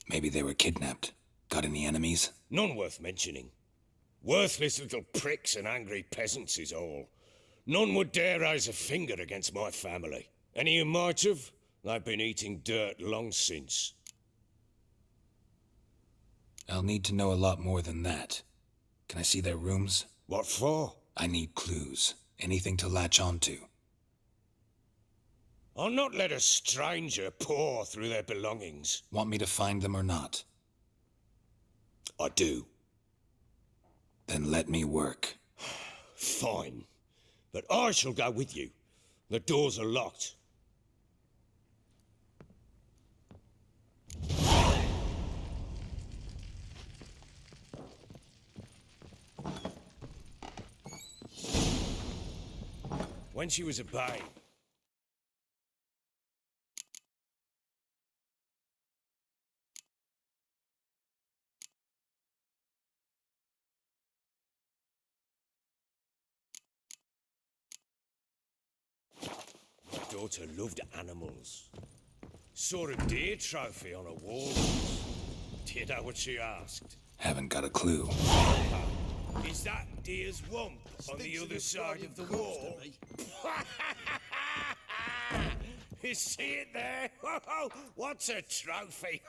Maybe they were kidnapped. Got any enemies? None worth mentioning. Worthless little pricks and angry peasants is all. None would dare raise a finger against my family. Any who might have, they've been eating dirt long since. I'll need to know a lot more than that. Can I see their rooms? What for? I need clues. Anything to latch onto. I'll not let a stranger pore through their belongings. Want me to find them or not? I do. Then let me work. Fine. But I shall go with you. The doors are locked. When she was a babe, my daughter loved animals. Saw a deer trophy on a wall. Do you know what she asked? Haven't got a clue. Is that deer's wump on the other side of the wall? You see it there? What's a trophy?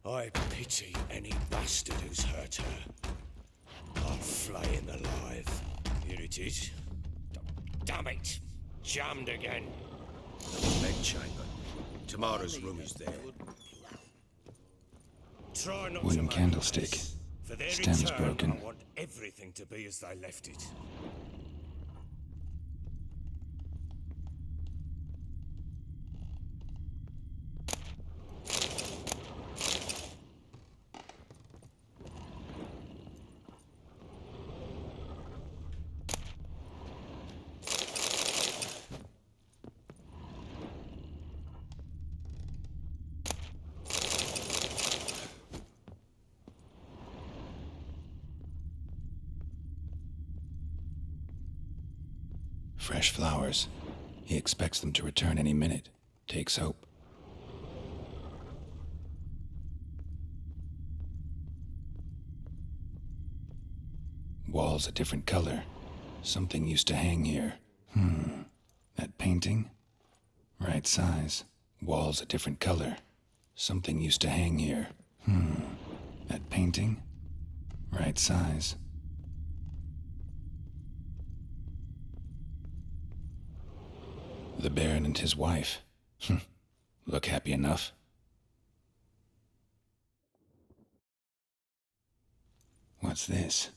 I pity any bastard who's hurt her. I'll flay him alive. Here it is. Damn it! Jammed again. Bedchamber. Tamara's room is there. Try not Wooden to make candlestick. mess. For their Stem's return, broken. I want everything to be as they left it. Fresh flowers. He expects them to return any minute. Takes hope. Walls a different color. Something used to hang here. That painting? Right size. Walls a different color. Something used to hang here. That painting? Right size. The Baron and his wife. Look happy enough. What's this?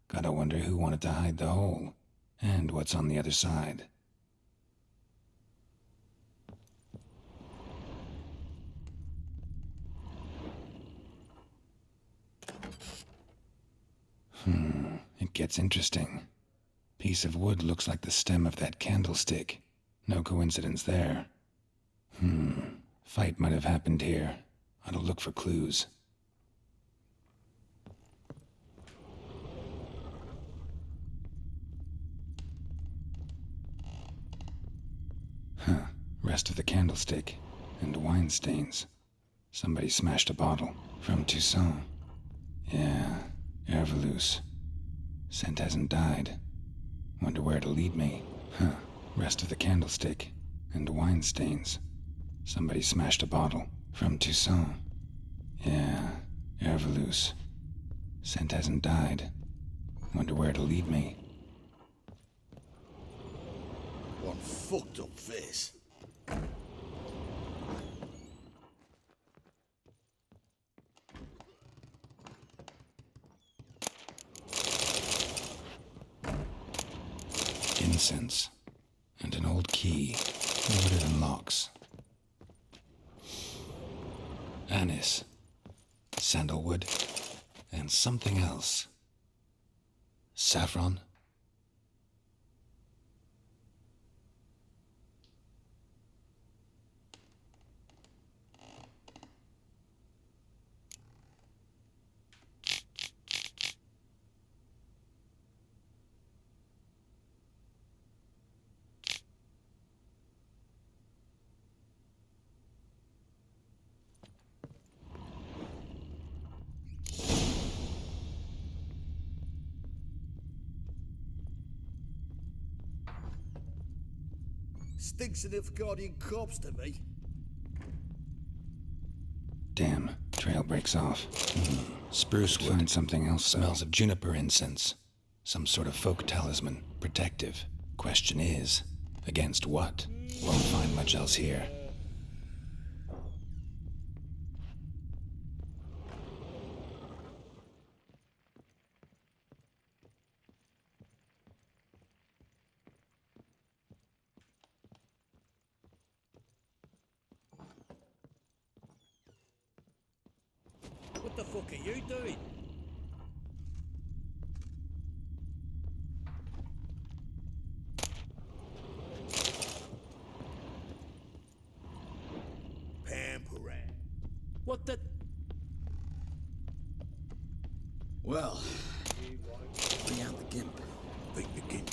Gotta wonder who wanted to hide the hole. And what's on the other side. It gets interesting. Piece of wood looks like the stem of that candlestick. No coincidence there. Fight might have happened here. Ought to look for clues. Rest of the candlestick. And wine stains. Somebody smashed a bottle. From Toussaint. Yeah, Herveloos. Scent hasn't died. Wonder where it'll lead me. Rest of the candlestick. And wine stains. Somebody smashed a bottle. From Toussaint. Yeah, Herveloos. Scent hasn't died. Wonder where it'll lead me. One fucked up face. Incense. And an old key. Loaded in locks. Anise. Sandalwood. And something else. Saffron. Stinks of Nilfgaardian corpse to me. Damn, trail breaks off. Spruce wood. Find something else. Smells of juniper incense. Some sort of folk talisman. Protective. Question is, against what? Won't find much else here. What the fuck are you doing? Pampering. What the? Well, bring out the gimp. Bring the gimp.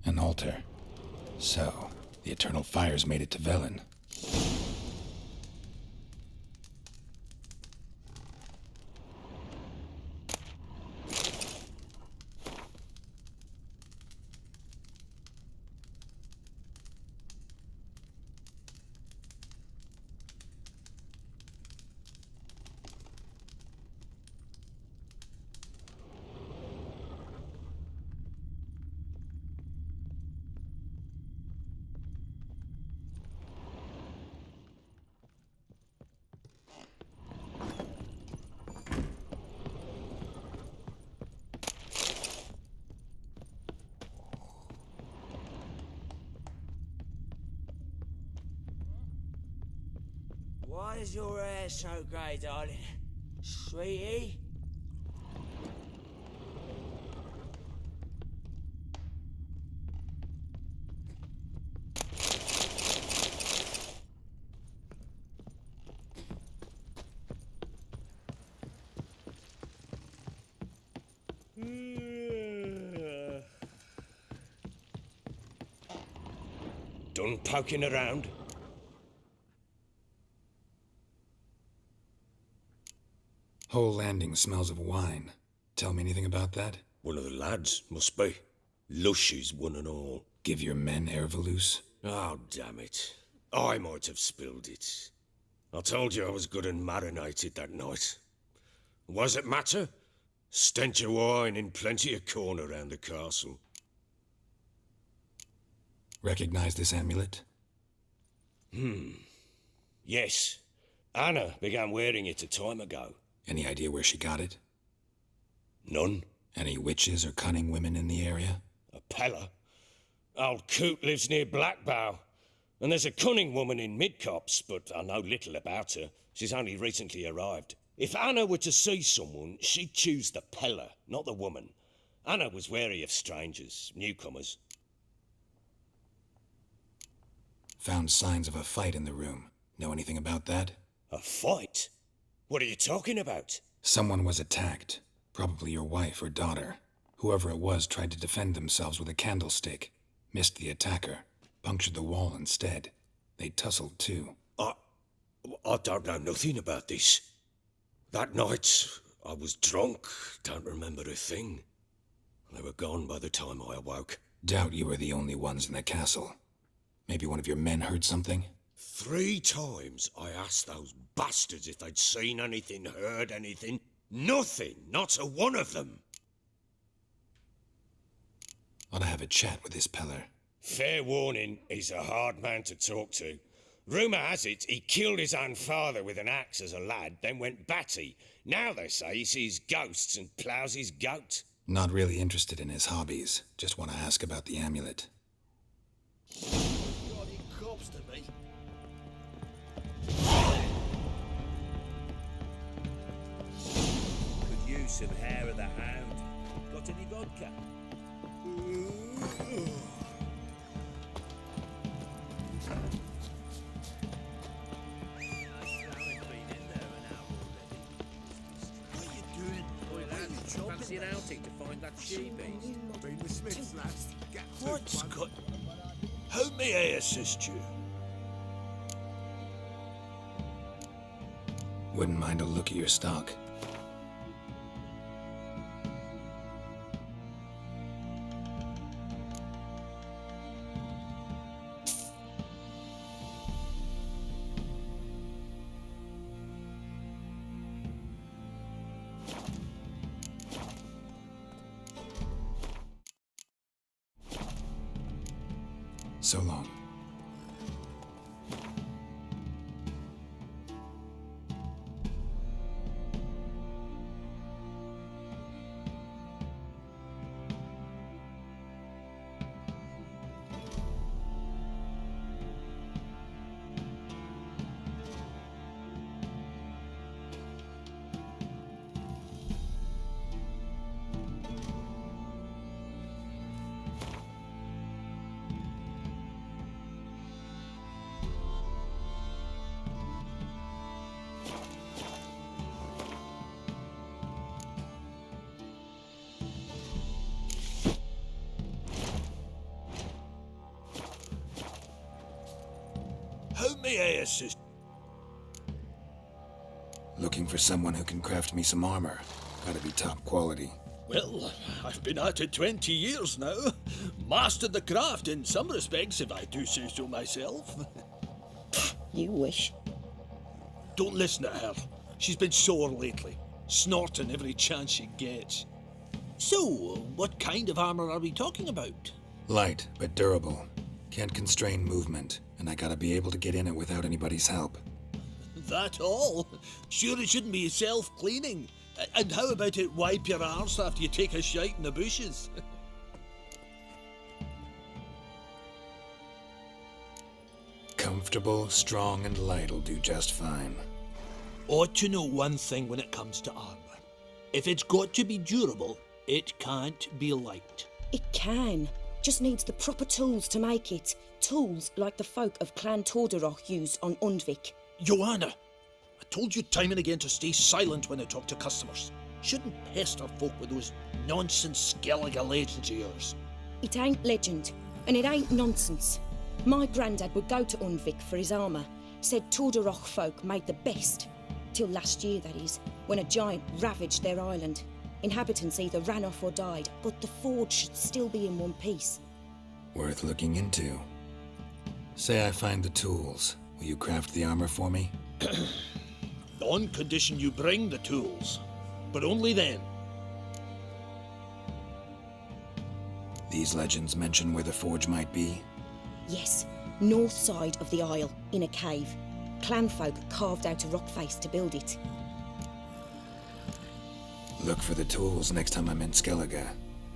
An altar. So, the Eternal Fires made it to Velen. Why is your hair so grey, darling? Sweetie? Done poking around? Whole landing smells of wine. Tell me anything about that? One of the lads, must be. Lushes, one and all. Give your men Ervalus? Oh, damn it. I might have spilled it. I told you I was good and marinated that night. Was it matter? Stench of wine in plenty of corn around the castle. Recognize this amulet? Yes. Anna began wearing it a time ago. Any idea where she got it? None. Any witches or cunning women in the area? A Peller? Old Coot lives near Blackbow. And there's a cunning woman in Midcopse, but I know little about her. She's only recently arrived. If Anna were to see someone, she'd choose the Peller, not the woman. Anna was wary of strangers, newcomers. Found signs of a fight in the room. Know anything about that? A fight? What are you talking about? Someone was attacked. Probably your wife or daughter. Whoever it was tried to defend themselves with a candlestick. Missed the attacker. Punctured the wall instead. They tussled too. I don't know nothing about this. That night, I was drunk, don't remember a thing. They were gone by the time I awoke. Doubt you were the only ones in the castle. Maybe one of your men heard something? 3 times I asked those bastards if they'd seen anything, heard anything. Nothing, not a one of them. Ought to have a chat with this Peller. Fair warning, he's a hard man to talk to. Rumour has it he killed his own father with an axe as a lad, then went batty. Now they say he sees ghosts and ploughs his goat. Not really interested in his hobbies. Just want to ask about the amulet. Cops to me. Could use some hair of the hound. Got any vodka? Fancy an outing to find that she-beast? Been with Smith's, lads. Get to What's one. got... How may I assist you? Wouldn't mind a look at your stock. So long. How may I assist? Looking for someone who can craft me some armor. Gotta be top quality. Well, I've been at it 20 years now. Mastered the craft in some respects, if I do say so myself. You wish. Don't listen to her. She's been sore lately, snorting every chance she gets. So, what kind of armor are we talking about? Light, but durable. Can't constrain movement, and I gotta be able to get in it without anybody's help. That all? Sure it shouldn't be self-cleaning. And how about it wipe your arse after you take a shite in the bushes? Comfortable, strong, and light'll do just fine. Ought to know one thing when it comes to armor. If it's got to be durable, it can't be light. It can. Just needs the proper tools to make it. Tools like the folk of Clan Torderoch used on Undvik. Joanna, I told you time and again to stay silent when I talk to customers. Shouldn't pester folk with those nonsense Skellige legends of yours. It ain't legend, and it ain't nonsense. My granddad would go to Undvik for his armour. Said Torderoch folk made the best. Till last year, that is, when a giant ravaged their island. Inhabitants either ran off or died, but the forge should still be in one piece. Worth looking into. Say I find the tools. Will you craft the armor for me? On condition you bring the tools. But only then. These legends mention where the forge might be? Yes, north side of the isle, in a cave. Clanfolk carved out a rock face to build it. Look for the tools next time I'm in Skellige.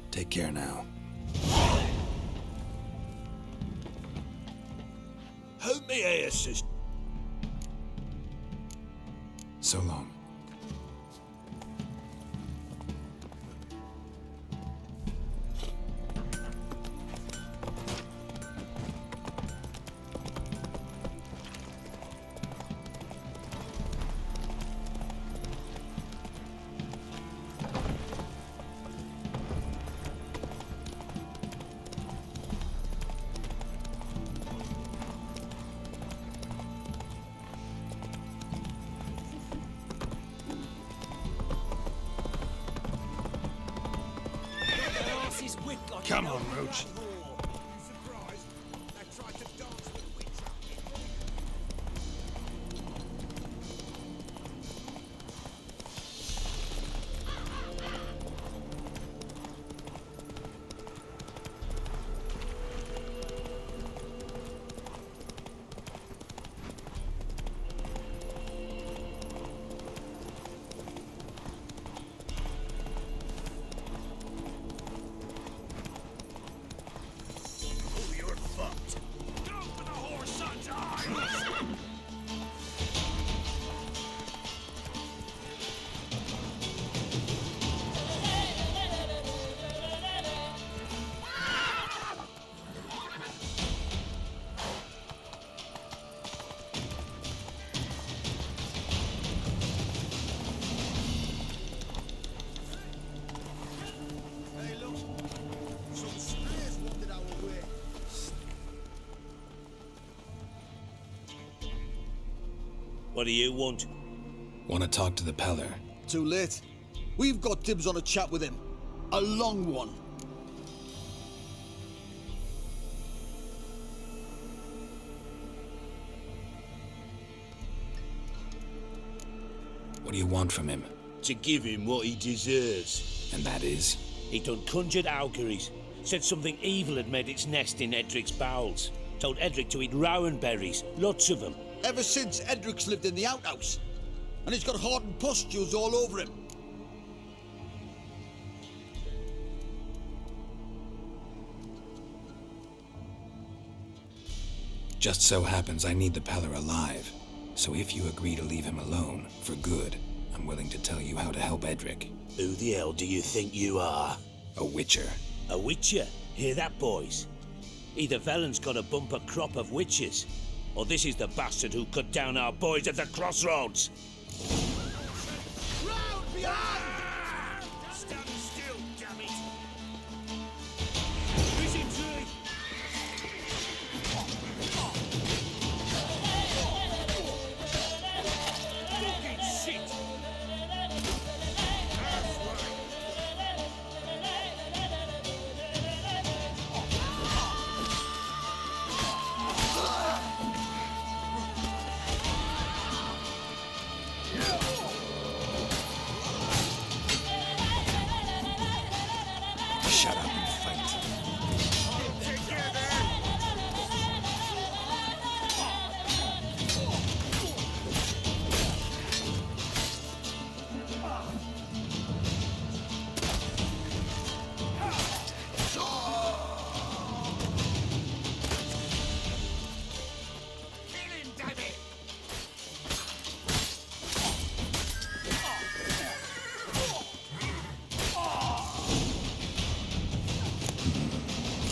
Take care now. How may I assist? So long. Come on, Roach. What do you want? Want to talk to the Peller? Too late. We've got dibs on a chat with him. A long one. What do you want from him? To give him what he deserves. And that is? He done conjured auguries. Said something evil had made its nest in Edric's bowels. Told Edric to eat rowan berries, lots of them. Ever since Edric's lived in the outhouse. And he's got hardened pustules all over him. Just so happens I need the Peller alive. So if you agree to leave him alone, for good, I'm willing to tell you how to help Edric. Who the hell do you think you are? A witcher. A witcher? Hear that, boys? Either Velen's got a bumper crop of witches, or this is the bastard who cut down our boys at the crossroads. Round behind! Stand still, damn it! Who's in Ciri? Fucking shit! Shut up and fight.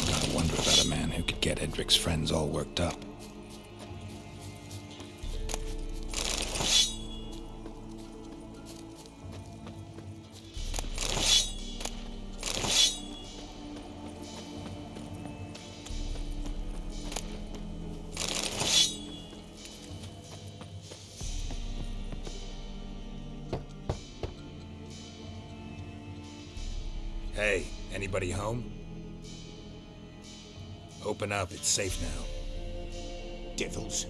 I wonder about a man who could get Edric's friends all worked up. Hey, anybody home? Open up, it's safe now. Devils.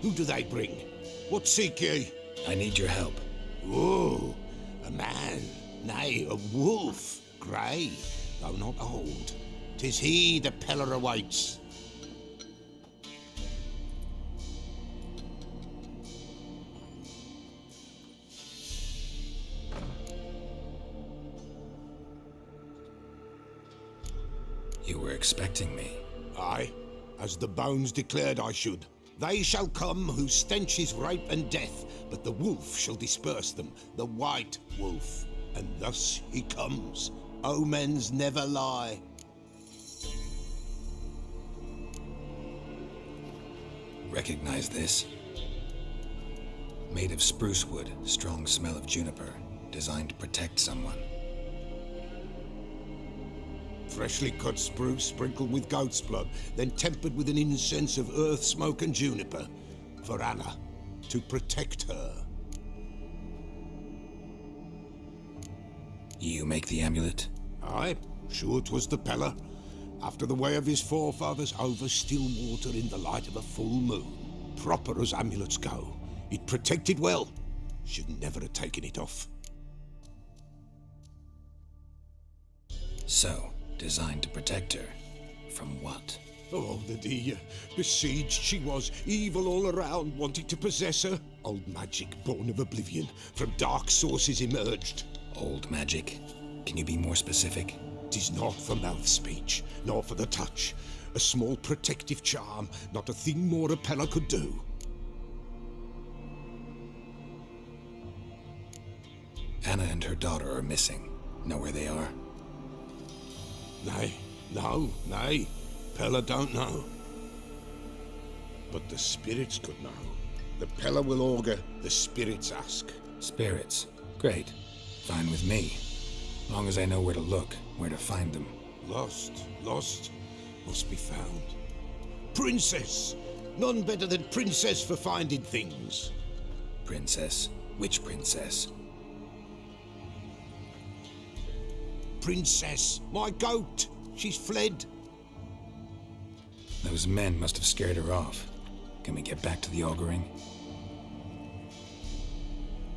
Who do they bring? What seek ye? I need your help. Oh, a man. Nay, a wolf. Grey, though not old. 'Tis he the Peller awaits. You were expecting me. Aye, as the bones declared I should. They shall come whose stench is rape and death, but the wolf shall disperse them, the white wolf. And thus he comes. Omens never lie. Recognize this? Made of spruce wood, strong smell of juniper, designed to protect someone. Freshly cut spruce sprinkled with goat's blood, then tempered with an incense of earth, smoke and juniper. For Anna, to protect her. You make the amulet? Aye, sure 'twas the Peller. after the way of his forefathers over still water in the light of a full moon. Proper as amulets go. It protected well. Should never have taken it off. So, designed to protect her. From what? Oh, the besieged she was, evil all around, wanting to possess her. Old magic, born of oblivion, from dark sources emerged. Old magic? Can you be more specific? 'Tis not for mouth speech, nor for the touch. A small protective charm, not a thing more a Pella could do. Anna and her daughter are missing. Know where they are? Nay, nay. Pella don't know. But the spirits could know. The Pella will augur, the spirits ask. Spirits. Great. Fine with me. Long as I know where to look, where to find them. Lost, must be found. Princess! None better than Princess for finding things. Princess? Which princess? Princess, my goat! She's fled. Those men must have scared her off. Can we get back to the auguring?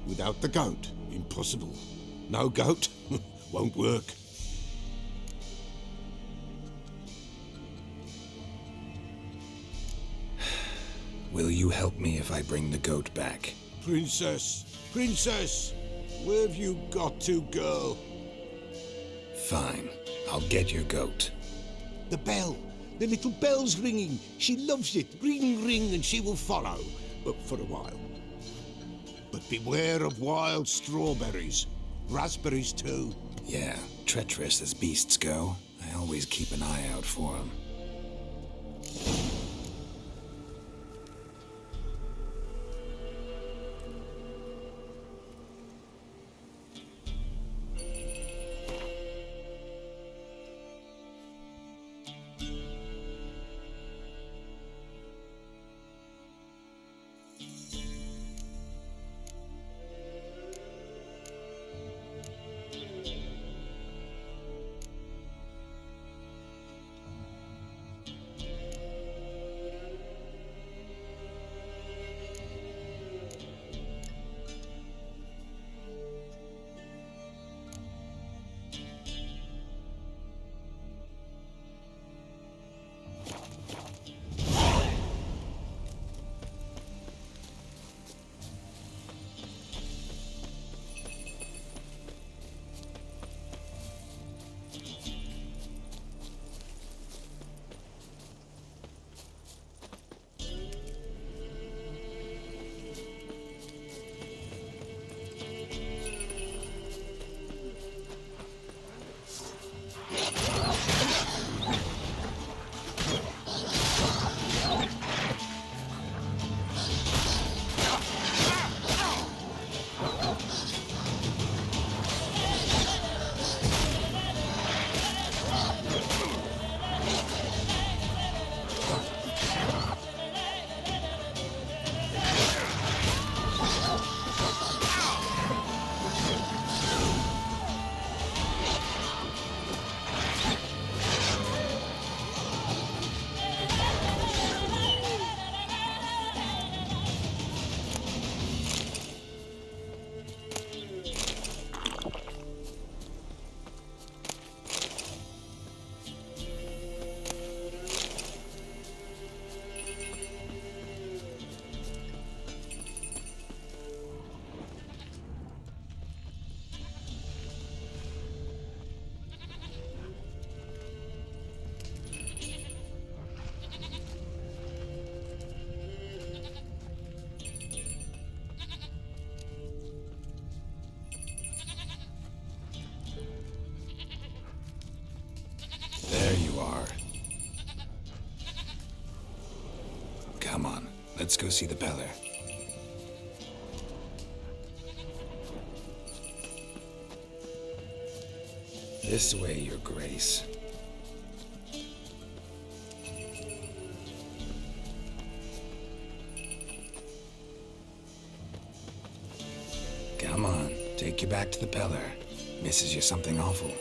Without the goat, impossible. No goat, won't work. Will you help me if I bring the goat back? Princess, where have you got to, girl? Fine. I'll get your goat. The bell. The little bell's ringing. She loves it. Ring, ring, and she will follow. But for a while. But beware of wild strawberries. Raspberries, too. Yeah, treacherous as beasts go. I always keep an eye out for them. There you are. Come on, let's go see the Beller. This way, Your Grace. Come on, take you back to the Peller. Misses you something awful.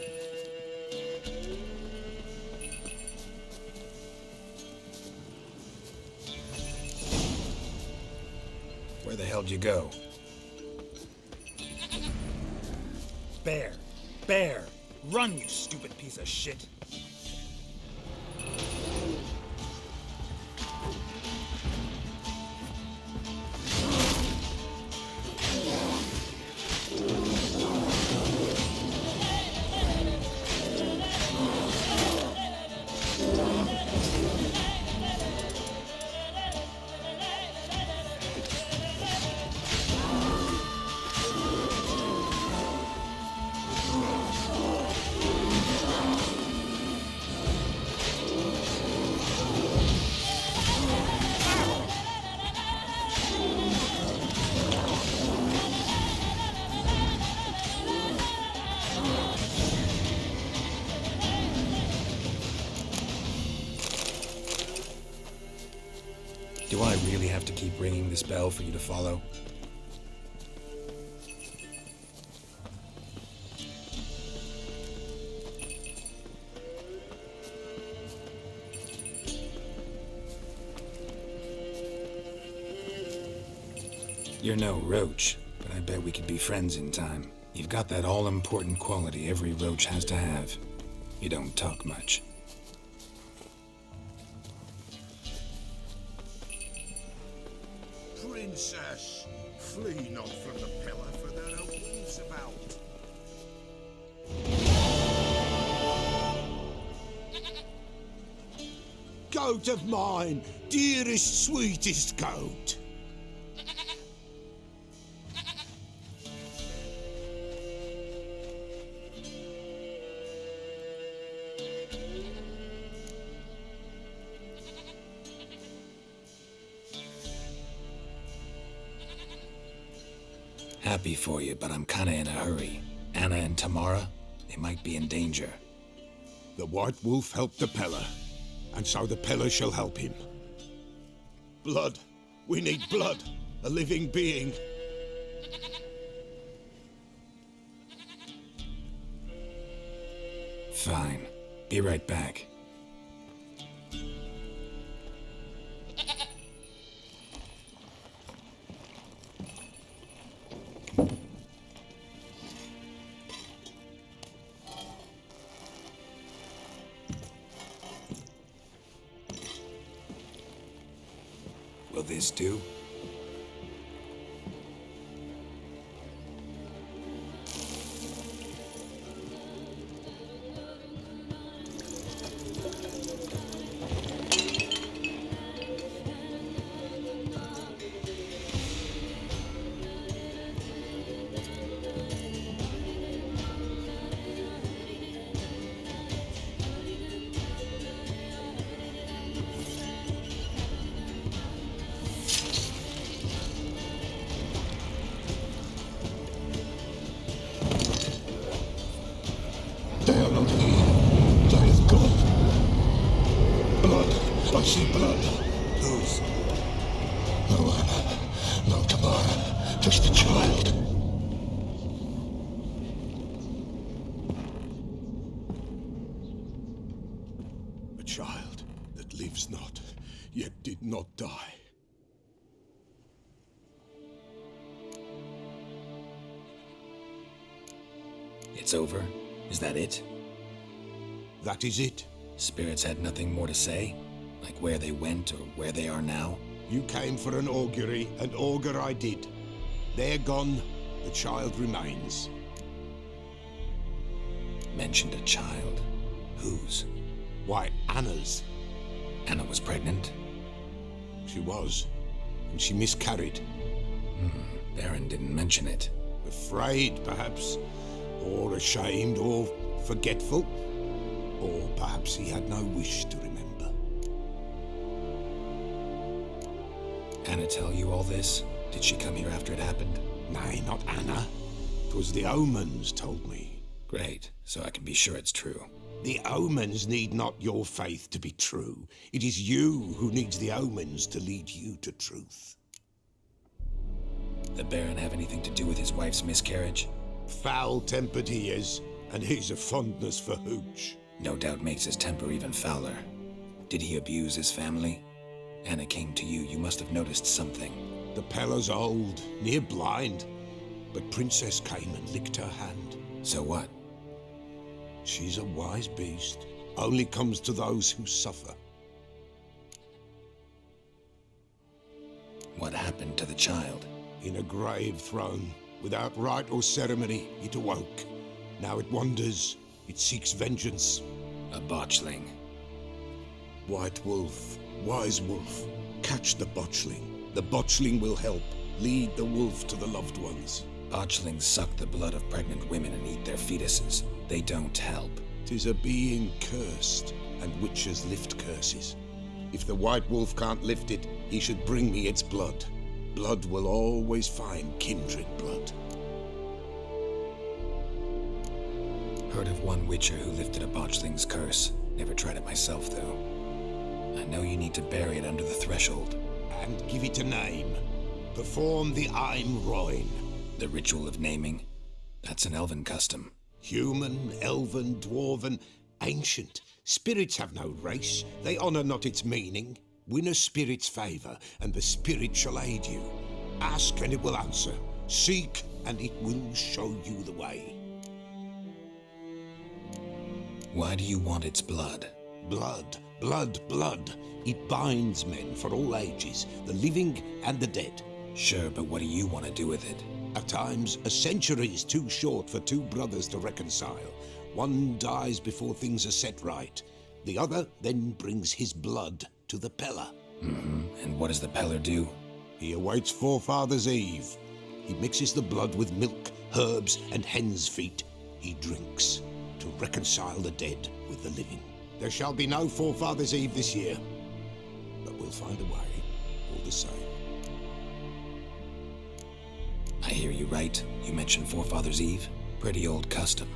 Where the hell'd you go? Bear! Bear! Run, you stupid piece of shit! Do I really have to keep ringing this bell for you to follow? You're no roach, but I bet we could be friends in time. You've got that all-important quality every roach has to have. You don't talk much. Princess, flee not from the pillar, for there are wolves about. Goat of mine, dearest, sweetest goat. Happy for you, but I'm kinda in a hurry. Anna and Tamara, they might be in danger. The White Wolf helped the Peller, and so the Peller shall help him. Blood. We need blood. A living being. Fine. Be right back. Will this do? They are not here. They have gone. Blood. I see blood. Whose? No Anna. No Tamara. Just the child. A child that lives not, yet did not die. It's over? Is that it? That is it. Spirits had nothing more to say? Like where they went or where they are now? You came for an augury, and augur I did. They're gone. The child remains. Mentioned a child. Whose? Why, Anna's. Anna was pregnant? She was. And she miscarried. Baron didn't mention it. Afraid, perhaps. Or ashamed, or forgetful. Or perhaps he had no wish to remember. Anna tell you all this? Did she come here after it happened? Nay, not Anna. 'Twas the omens told me. Great, so I can be sure it's true. The omens need not your faith to be true. It is you who needs the omens to lead you to truth. The Baron have anything to do with his wife's miscarriage? Foul-tempered he is, and he's a fondness for hooch. No doubt makes his temper even fouler. Did he abuse his family? Anna came to you, you must have noticed something. The Pella's old, near blind, but Princess came and licked her hand. So what? She's a wise beast. Only comes to those who suffer. What happened to the child? In a grave thrown, without rite or ceremony, it awoke. Now it wanders, it seeks vengeance. A botchling. White wolf, wise wolf, catch the botchling. The botchling will help, lead the wolf to the loved ones. Botchlings suck the blood of pregnant women and eat their fetuses. They don't help. 'Tis a being cursed, and witches lift curses. If the white wolf can't lift it, he should bring me its blood. Blood will always find kindred blood. Heard of one witcher who lifted a botchling's curse. Never tried it myself, though. I know you need to bury it under the threshold. And give it a name. Perform the Aim Roin. The ritual of naming? That's an elven custom. Human, elven, dwarven, ancient. Spirits have no race. They honor not its meaning. Win a spirit's favor, and the spirit shall aid you. Ask, and it will answer. Seek, and it will show you the way. Why do you want its blood? Blood, blood, blood. It binds men for all ages, the living and the dead. Sure, but what do you want to do with it? At times, a century is too short for two brothers to reconcile. One dies before things are set right. The other then brings his blood to the Pella. And what does the Peller do? He awaits Forefathers' Eve. He mixes the blood with milk, herbs, and hen's feet. He drinks to reconcile the dead with the living. There shall be no Forefathers' Eve this year, but we'll find a way, all the same. I hear you right. You mentioned Forefathers' Eve. Pretty old custom.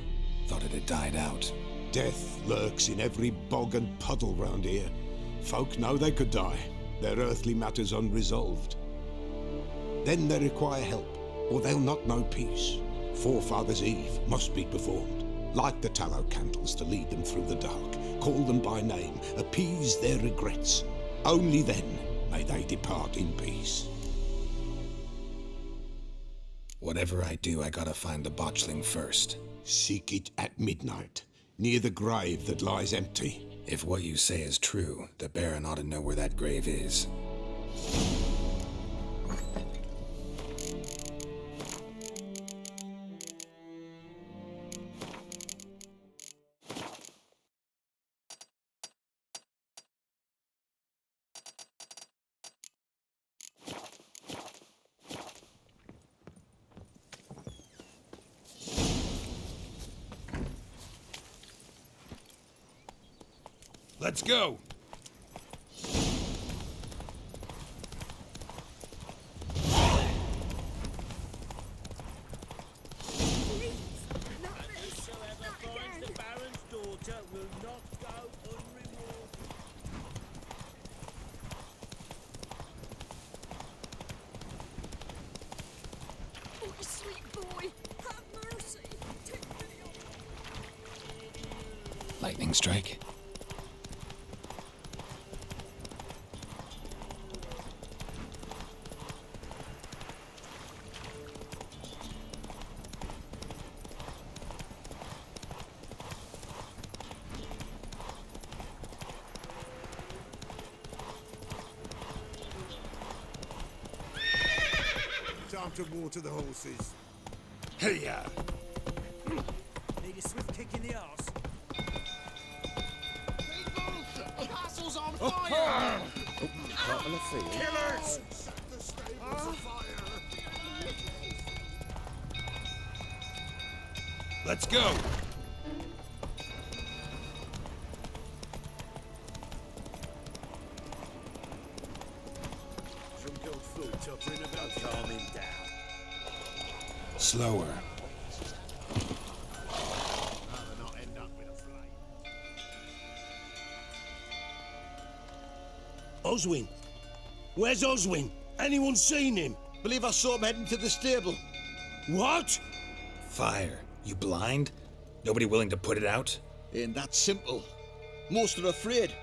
Thought it had died out. Death lurks in every bog and puddle round here. Folk know they could die, their earthly matters unresolved. Then they require help, or they'll not know peace. Forefathers' Eve must be performed. Light the tallow candles to lead them through the dark. Call them by name, appease their regrets. Only then may they depart in peace. Whatever I do, I gotta find the botchling first. Seek it at midnight, near the grave that lies empty. If what you say is true, the Baron ought to know where that grave is. Let's go! Whosoever finds the Baron's daughter will not go unrewarded. Oh, sweet boy, have mercy. Take me on. Lightning strike? Time to water the horses. Hey-ya! Need a swift kick in the arse. The castle's on fire! Killers! Set the stables afire! Let's go! Some good food tuckering about. Calm him down. Slower. Rather not end up with a flame. Oswin? Where's Oswin? Anyone seen him? Believe I saw him heading to the stable. What? Fire. You blind? Nobody willing to put it out? Ain't that simple. Most are afraid.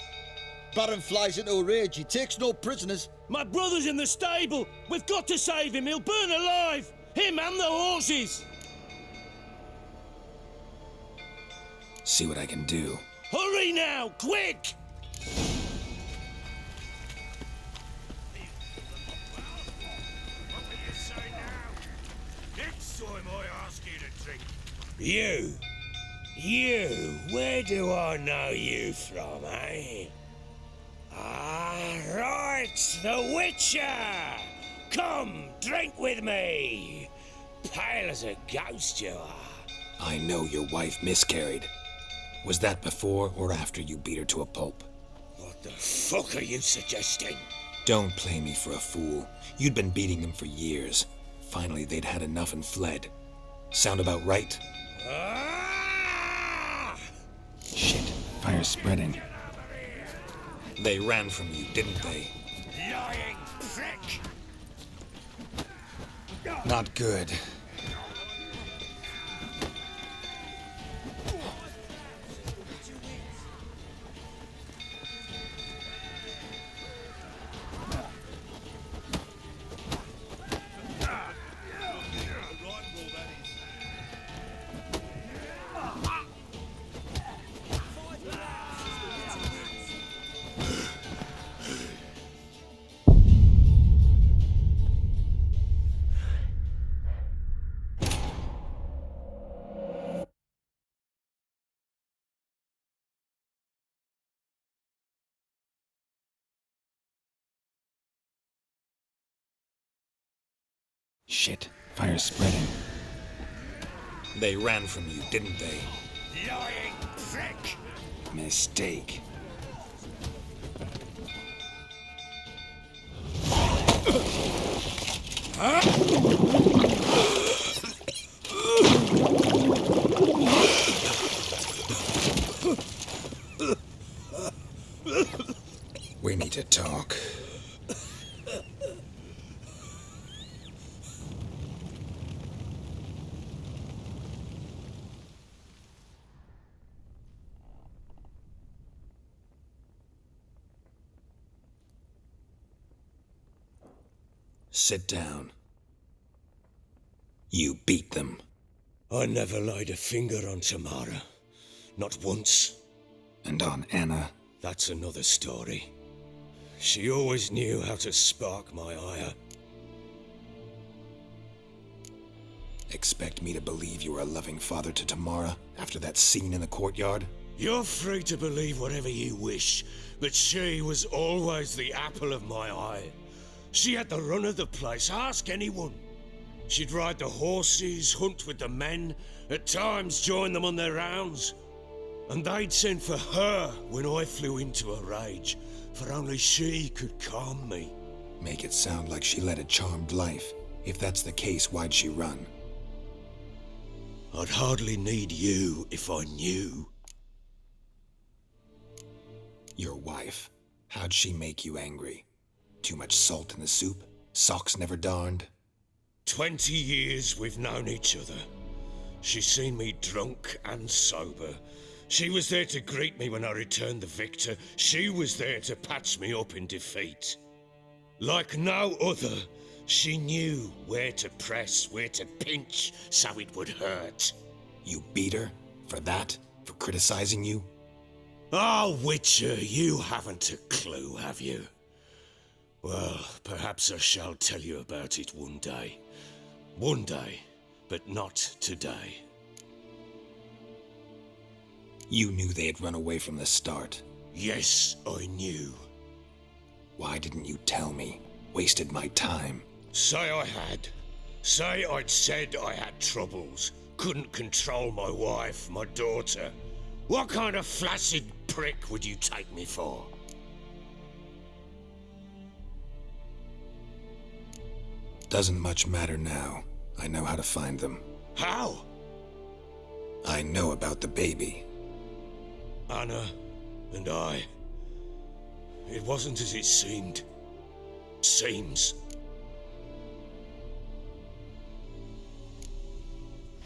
Baron flies into a rage. He takes no prisoners. My brother's in the stable! We've got to save him! He'll burn alive! Him and the horses! See what I can do. Hurry now! Quick! Next time I ask you to drink. You, where do I know you from, eh? Ah, right, the Witcher! Come, drink with me! Pale as a ghost you are. I know your wife miscarried. Was that before or after you beat her to a pulp? What the fuck are you suggesting? Don't play me for a fool. You'd been beating them for years. Finally, they'd had enough and fled. Sound about right? Ah! Shit, fire's spreading. They ran from you, didn't they? Lying prick! Not good. Shit, fire's spreading. They ran from you, didn't they? Lying prick! Mistake. We need to talk. Sit down. You beat them. I never laid a finger on Tamara. Not once. And on Anna? That's another story. She always knew how to spark my ire. Expect me to believe you were a loving father to Tamara after that scene in the courtyard? You're free to believe whatever you wish, but she was always the apple of my eye. She had the run of the place, ask anyone. She'd ride the horses, hunt with the men, at times join them on their rounds. And they'd send for her when I flew into a rage, for only she could calm me. Make it sound like she led a charmed life. If that's the case, why'd she run? I'd hardly need you if I knew. Your wife. How'd she make you angry? Too much salt in the soup? Socks never darned? 20 years we've known each other. She's seen me drunk and sober. She was there to greet me when I returned the victor. She was there to patch me up in defeat. Like no other, she knew where to press, where to pinch, so it would hurt. You beat her? For that? For criticizing you? Oh, Witcher, you haven't a clue, have you? Well, perhaps I shall tell you about it one day. One day, but not today. You knew they had run away from the start. Yes, I knew. Why didn't you tell me? Wasted my time. Say I had. Say I'd said I had troubles. Couldn't control my wife, my daughter. What kind of flaccid prick would you take me for? Doesn't much matter now. I know how to find them. How? I know about the baby. Anna and I. It wasn't as it seemed. Seems.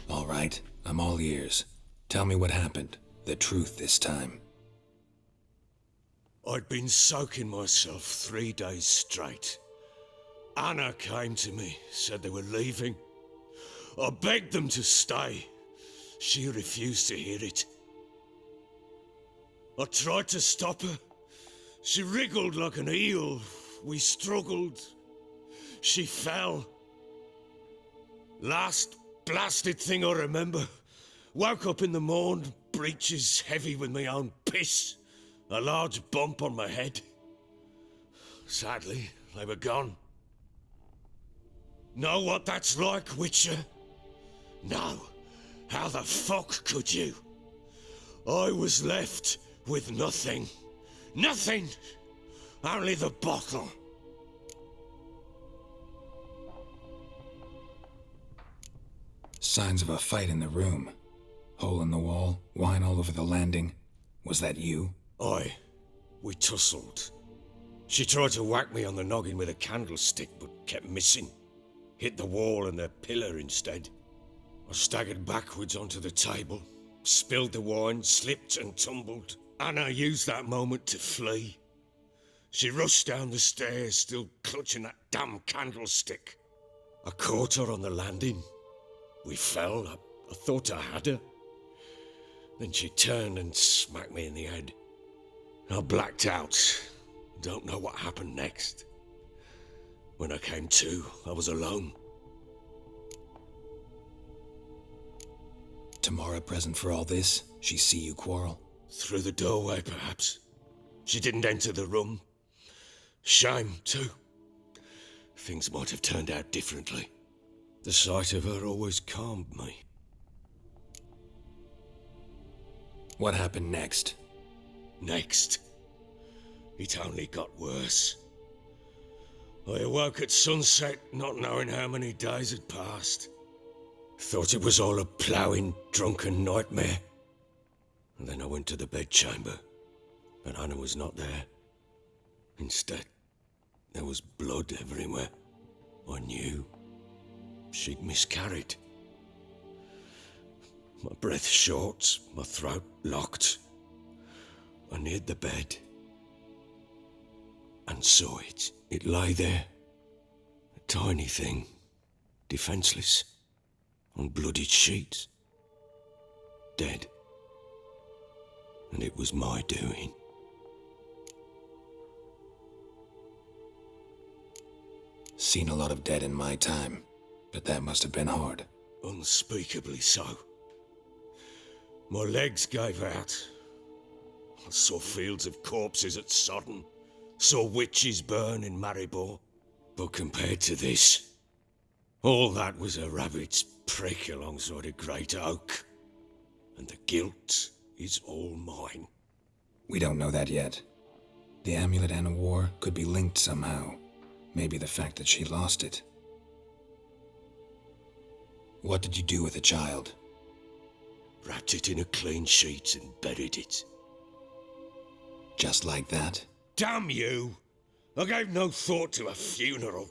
All right, I'm all ears. Tell me what happened. The truth this time. I'd been soaking myself 3 days straight. Anna came to me, said they were leaving. I begged them to stay. She refused to hear it. I tried to stop her. She wriggled like an eel. We struggled. She fell. Last blasted thing I remember. Woke up in the morn, breeches heavy with my own piss. A large bump on my head. Sadly, they were gone. Know what that's like, Witcher? No. How the fuck could you? I was left with nothing. Nothing! Only the bottle. Signs of a fight in the room. Hole in the wall, wine all over the landing. Was that you? Aye. We tussled. She tried to whack me on the noggin with a candlestick, but kept missing. Hit the wall and the pillar instead. I staggered backwards onto the table, spilled the wine, slipped and tumbled. Anna used that moment to flee. She rushed down the stairs, still clutching that damn candlestick. I caught her on the landing. We fell. I thought I had her. Then she turned and smacked me in the head. I blacked out. Don't know what happened next. When I came to, I was alone. Tamara present for all this? She see you quarrel? Through the doorway, perhaps. She didn't enter the room. Shame, too. Things might have turned out differently. The sight of her always calmed me. What happened next? Next? It only got worse. I awoke at sunset, not knowing how many days had passed. Thought it was all a ploughing, drunken nightmare. And then I went to the bedchamber, but Anna was not there. Instead, there was blood everywhere. I knew she'd miscarried. My breath short, my throat locked. I neared the bed and saw it. It lay there, a tiny thing, defenseless, on bloodied sheets, dead. And it was my doing. Seen a lot of dead in my time, but that must have been hard. Unspeakably so. My legs gave out. I saw fields of corpses at Sodden, saw witches burn in Maribor. But compared to this, all that was a rabbit's prick alongside a great oak. And the guilt is all mine. We don't know that yet. The amulet Anna wore could be linked somehow. Maybe the fact that she lost it. What did you do with the child? Wrapped it in a clean sheet and buried it. Just like that? Damn you! I gave no thought to a funeral.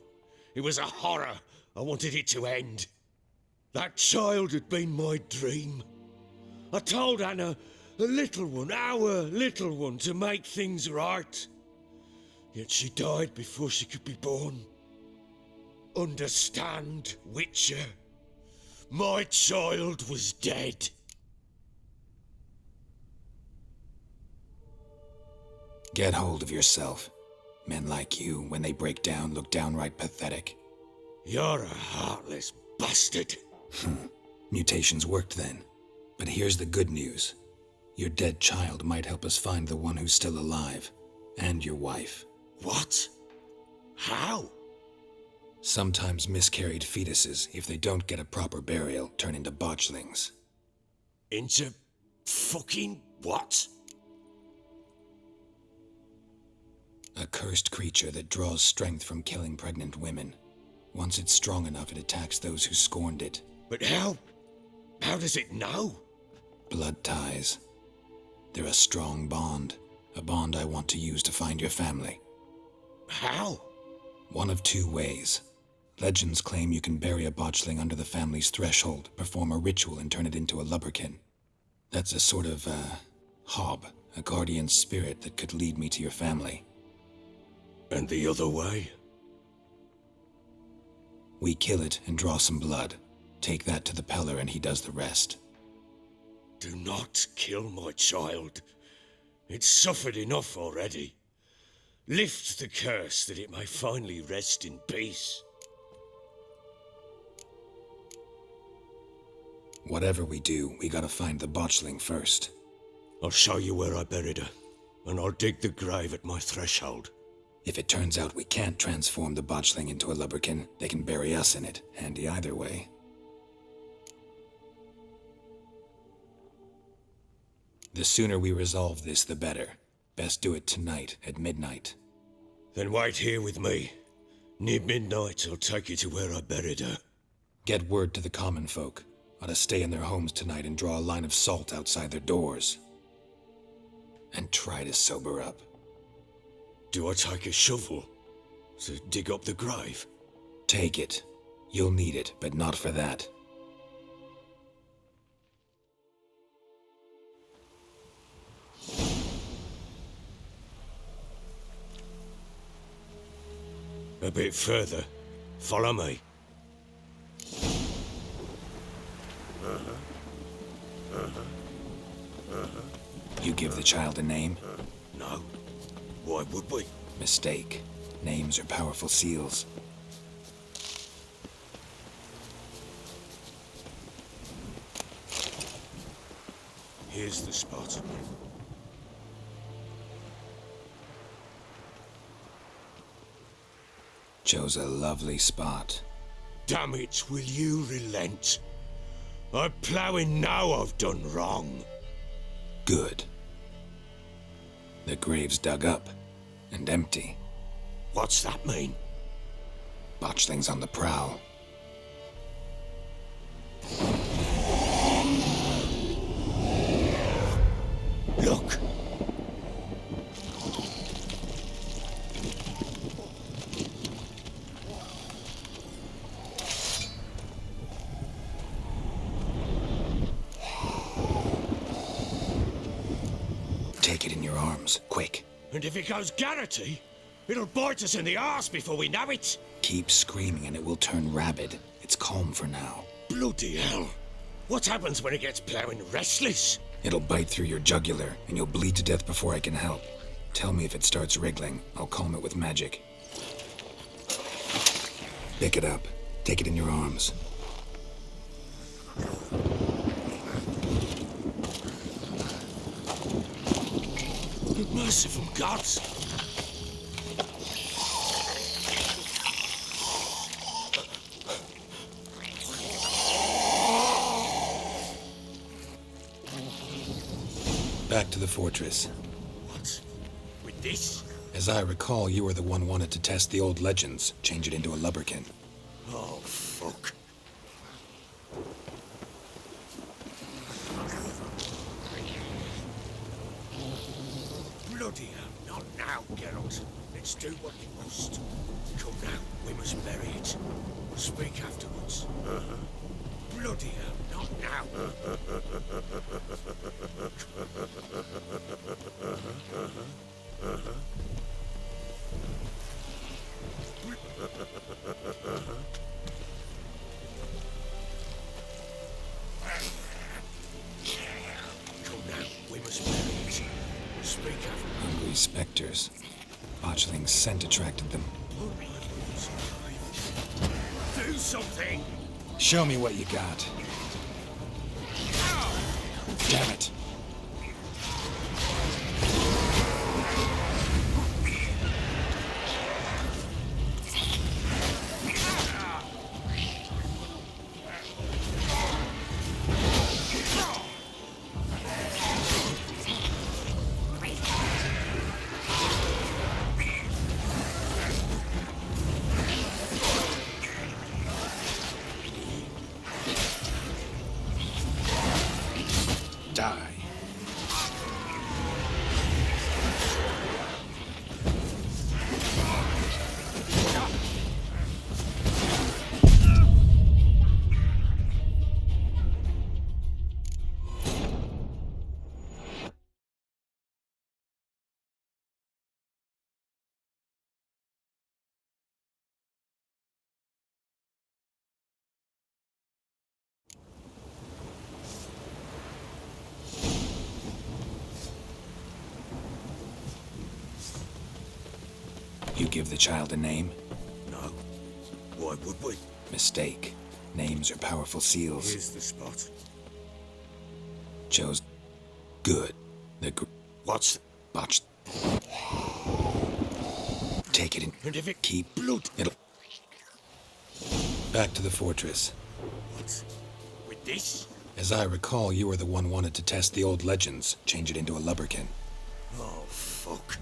It was a horror. I wanted it to end. That child had been my dream. I told Anna, the little one, our little one, to make things right. Yet she died before she could be born. Understand, Witcher? My child was dead. Get hold of yourself. Men like you, when they break down, look downright pathetic. You're a heartless bastard. Mutations worked then. But here's the good news. Your dead child might help us find the one who's still alive. And your wife. What? How? Sometimes miscarried fetuses, if they don't get a proper burial, turn into botchlings. Into fucking what? A cursed creature that draws strength from killing pregnant women. Once it's strong enough, it attacks those who scorned it. But how? How does it know? Blood ties. They're a strong bond. A bond I want to use to find your family. How? One of two ways. Legends claim you can bury a botchling under the family's threshold, perform a ritual and turn it into a lubberkin. That's a sort of, hob, A guardian spirit that could lead me to your family. And the other way? We kill it and draw some blood. Take that to the Peller and he does the rest. Do not kill my child. It's suffered enough already. Lift the curse that it may finally rest in peace. Whatever we do, we gotta find the botchling first. I'll show you where I buried her, and I'll dig the grave at my threshold. If it turns out we can't transform the botchling into a lubberkin, they can bury us in it. Handy either way. The sooner we resolve this, the better. Best do it tonight, at midnight. Then wait here with me. Near midnight, I'll take you to where I buried her. Get word to the common folk. Ought to stay in their homes tonight and draw a line of salt outside their doors. And try to sober up. Do I take a shovel to dig up the grave? Take it. You'll need it, but not for that. A bit further. Follow me. You give the child a name? No. Why would we? Mistake. Names are powerful seals. Here's the spot. Chose a lovely spot. Damn it, will you relent? I'm ploughing now I've done wrong. Good. The grave's dug up and empty. What's that mean? Botchling's on the prowl. Look! Take it in your arms, quick. And if it goes Garrity, it'll bite us in the arse before we know it. Keep screaming and it will turn rabid. It's calm for now. Bloody hell. What happens when it gets ploughing restless? It'll bite through your jugular and you'll bleed to death before I can help. Tell me if it starts wriggling. I'll calm it with magic. Pick it up. Take it in your arms. Merciful gods! Back to the fortress. What? With this? As I recall, you were the one wanted to test the old legends, change it into a lubberkin. Oh, fuck. Bloody hell, not now, Geralt. Let's do what we must. Come now, we must bury it. We'll speak afterwards. Bloody hell, not now. Come now, we must bury it. We'll speak afterwards. Hungry specters. Botchling's scent attracted them. Do something! Show me what you got. Damn it. Die. You give the child a name? No. Why would we? Mistake. Names are powerful seals. Here's the spot. Chose. Good. What's... Botched. Take it And if it... keep... Blood! It'll... Back to the fortress. What? With this? As I recall, you were the one wanted to test the old legends, change it into a lubberkin. Oh, fuck.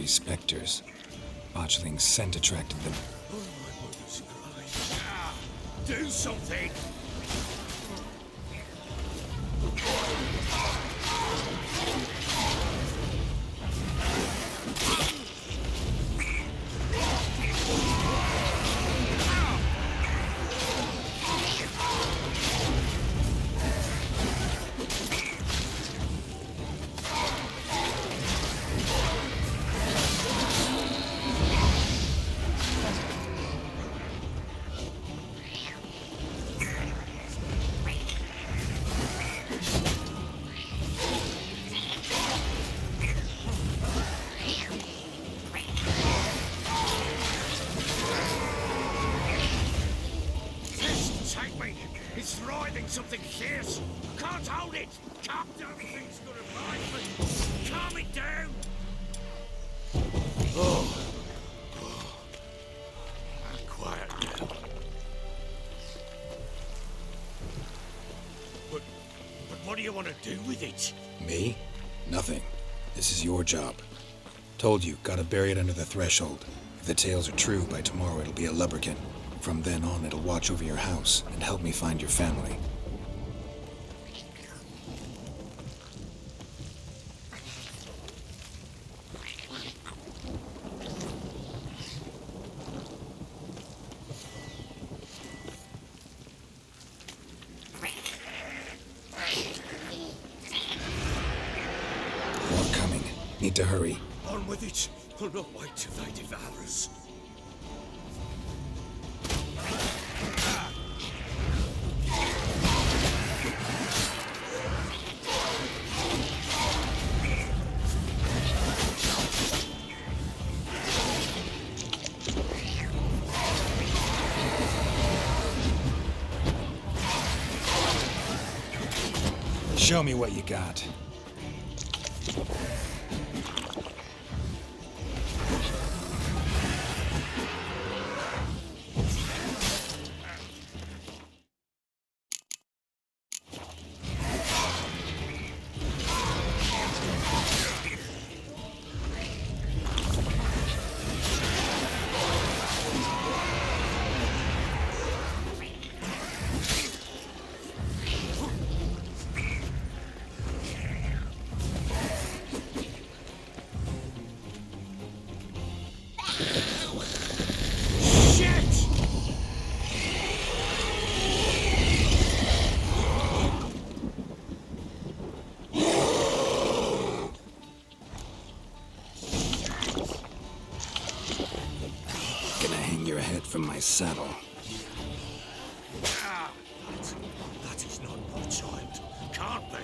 Spectres. Botchling's scent attracted them. Oh, my mother's crying. Do something! It's writhing something fierce. I can't hold it. Don't think it's gonna bite me. Calm it down. Oh. Quiet now. But what do you want to do with it? Me? Nothing. This is your job. Told you, gotta bury it under the threshold. If the tales are true, by tomorrow it'll be a lubberkin. From then on, it'll watch over your house and help me find your family. More coming. Need to hurry. On with it. I'll not wait till they devour us. Show me what you got. From my saddle. That is not your child. Can't be.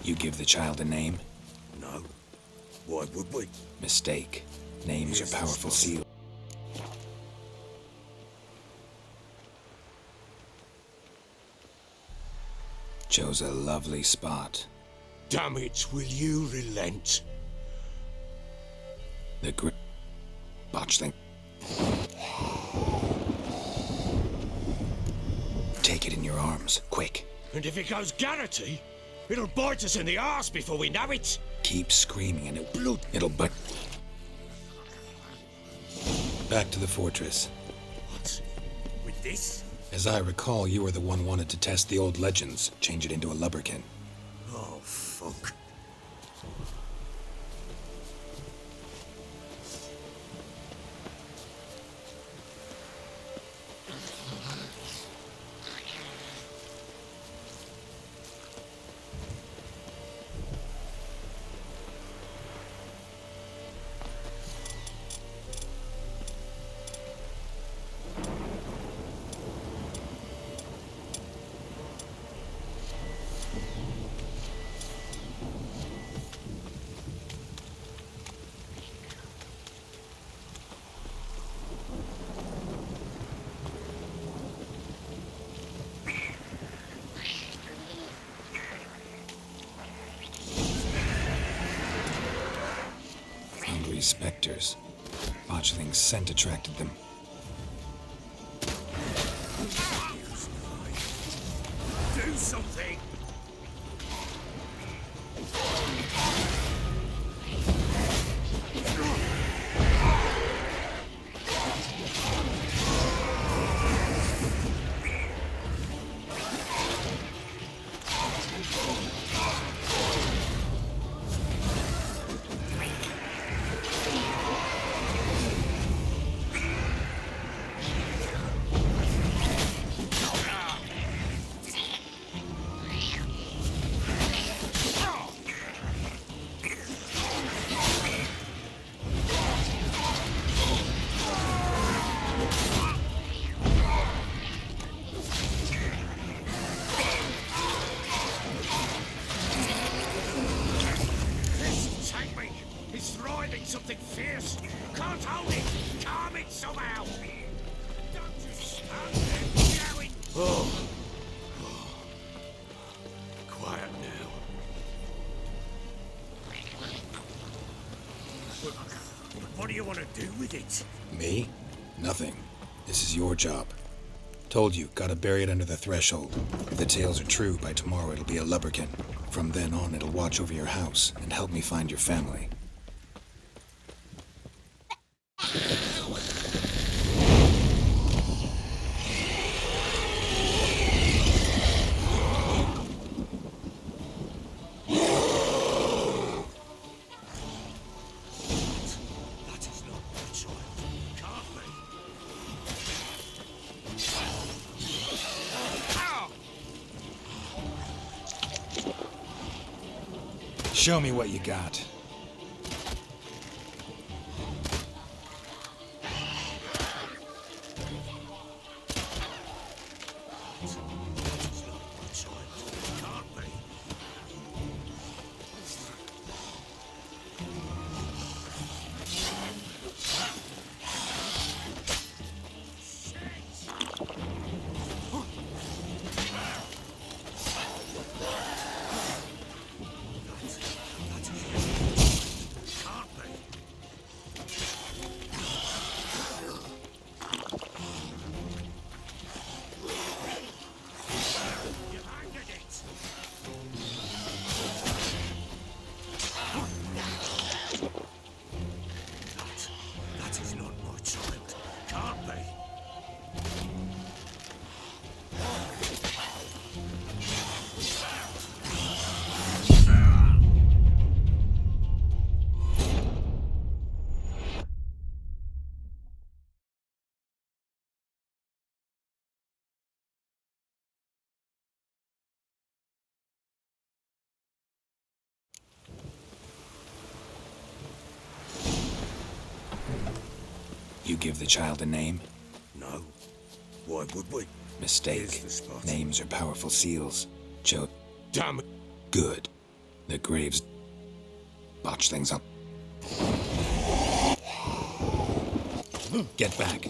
You give the child a name? No. Why would we? Mistake. Names are powerful seals. Chose a lovely spot. Damn it, will you relent? The botchling. Take it in your arms, quick. And if it goes Garrity, it'll bite us in the arse before we know it. Keep screaming and it'll bite. Back to the fortress. What? With this? As I recall, you were the one wanted to test the old legends, change it into a lubberkin. Oh, fuck. Spectres. Botchling's scent attracted them. Do something! Something fierce. Can't hold it. Calm it somehow. Don't just stand there yelling. Oh. Quiet now. But what do you want to do with it? Me? Nothing. This is your job. Told you, gotta bury it under the threshold. If the tales are true, by tomorrow it'll be a lubberkin. From then on, it'll watch over your house and help me find your family. Show me what you got. You give the child a name? No. Why would we? Mistake. Names are powerful seals. Damn it. Good. The graves botch things up. Get back.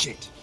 Shit.